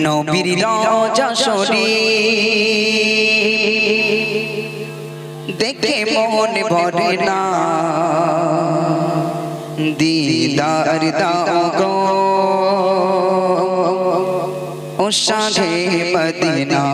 নবীর রওজা শরীফ দেখে মন ভরে না, দিদার দাও গো ও শাহে মদিনা।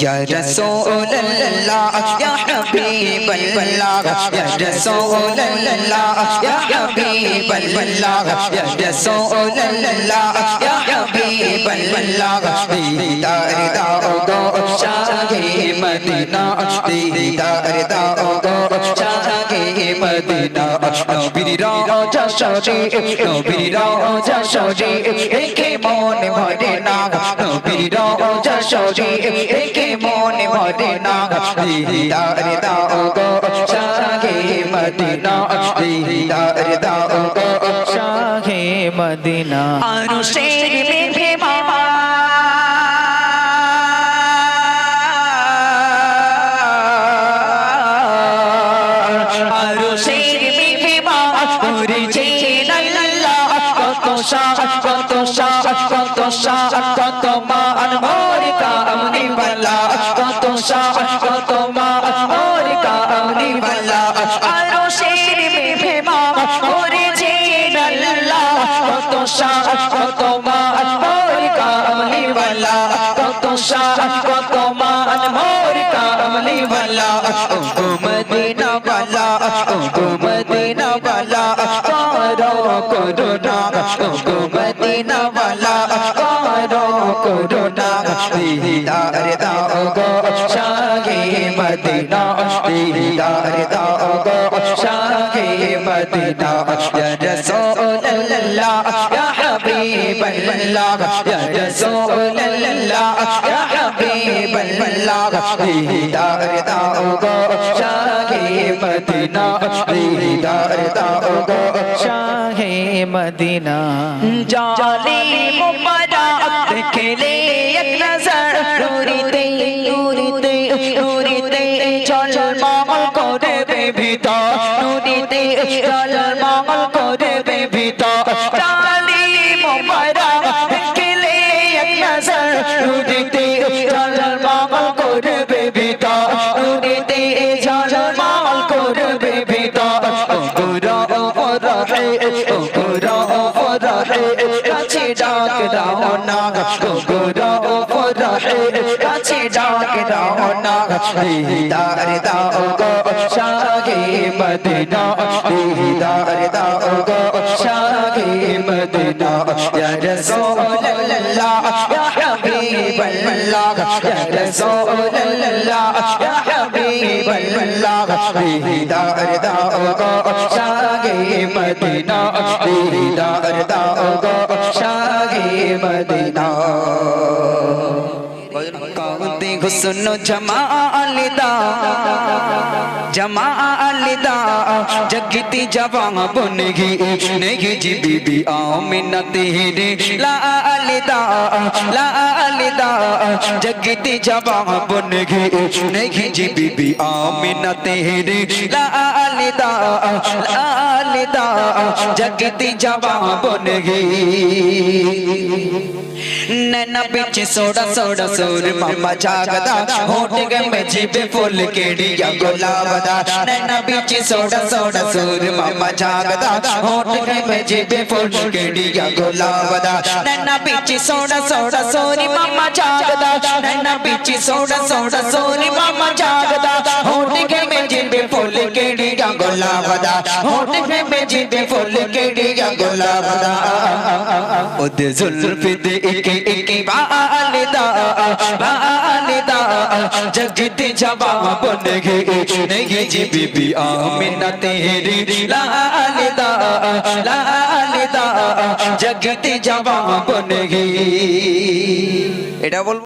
या रसूल अल्लाह या हबीब अल्लाह, या रसूल अल्लाह या हबीब अल्लाह, या रसूल अल्लाह या हबीब अल्लाह। दीदार दाओ गो शाहे मदीना, दीदार दाओ गो शाहे मदीना। नबीर रওজা শরীফ, নবীর রওজা শরীফ দেখে মন ভরে না, নবীর রওজা শরীফ দেখে মন ভরে না। দিদার দাও গো শাহে মদিনা, দিদার দাও গো শাহে মদিনা। আরশের মেহমান আরশের মেহমান করেছেন আল্লাহ, কত শাহ কত শাহ কত শাহ কত মান মোর কামনি বালা, কত শাহ কত মান মোর কামনি বালা। আরশের মেহমান করেছেন আল্লাহ, কত শাহ কত মান মোর কামনি বালা, কত শাহ কত মান মোর কামনি বালা। ও গো মদিনা বালা, ও গো মদিনা বালা করো করুণা, ও গো মদিনা বালা করো করুণা। দিদার দাও গো শাহে মদিনা, দিদার দাও গো শাহে মদিনা। ইয়া রাসূলুল্লাহ ইয়া হাবিবাল্লাহ, ইয়া রাসূলুল্লাহ ইয়া হাবিবাল্লাহ। দিদার দাও গো শাহে মদিনা, দিদার দাও গো শাহে মদিনা। জালিম মুবারক দেখলে এক নজর, নুরিতে নুরিতে নুরিতে ঝলমল করবে ভিতর, নুরিতে ঝলমল করবে ভিতর। জালিম মুবারক দেখলে এক নজর, নুরিতে ঝলমল করবে ভিতর, নুরিতে ঝলমল করবে ভিতর। ও গুরা ও ফরাহে, ও গুরা ও ফরাহে কাছে ডাক দাও না, ও গুরা ও ফরাহে কাছে ডাক দাও না। দিদার দাও গো শাহে মদিনা, দিদার দাও গো শাহে মদিনা। ইয়া রাসূলুল্লাহ ইয়া হাবিবাল্লাহ, ইয়া রাসূলুল্লাহ ইয়া হাবিবাল্লাহ। দিদার দাও গো শাহে মদিনা, দিদার দাও গো শাহে মদিনা। কাঁদে হুসন জমাল দা, जमाल दा जगती जवां बन गई नहीं जी बीबी आमिना तेरे लाल दा जगती जवां बन गई नहीं जी बीबी आमिना तेरे लाल दा जगती जवां बन गई। नैना बिच सोड़ा सोड़ा सुर मामा जागदा, होठ गमे जीबे फुल केड़िया गुलाबदा। नैना बिच सोड़ा सोड़ा सुर मामा जागदा, होठ गमे जीबे फुल केड़िया गुलाबदा। नैना बिच सोड़ा सोड़ा सुर मामा जागदा, नैना बिच सोड़ा सोड़ा सुर मामा जागदा। होठ गमे जीबे फुल केड़िया गुलाबदा, होठ गमे जीबे फुल केड़िया गुलाबदा। ओदे जुल्फ दे एक एक बालिदा जगती जवां बन गई नहीं जी बीबी आमिना तेरी लालिदा जगती जवां बन गई। এটা বলবো।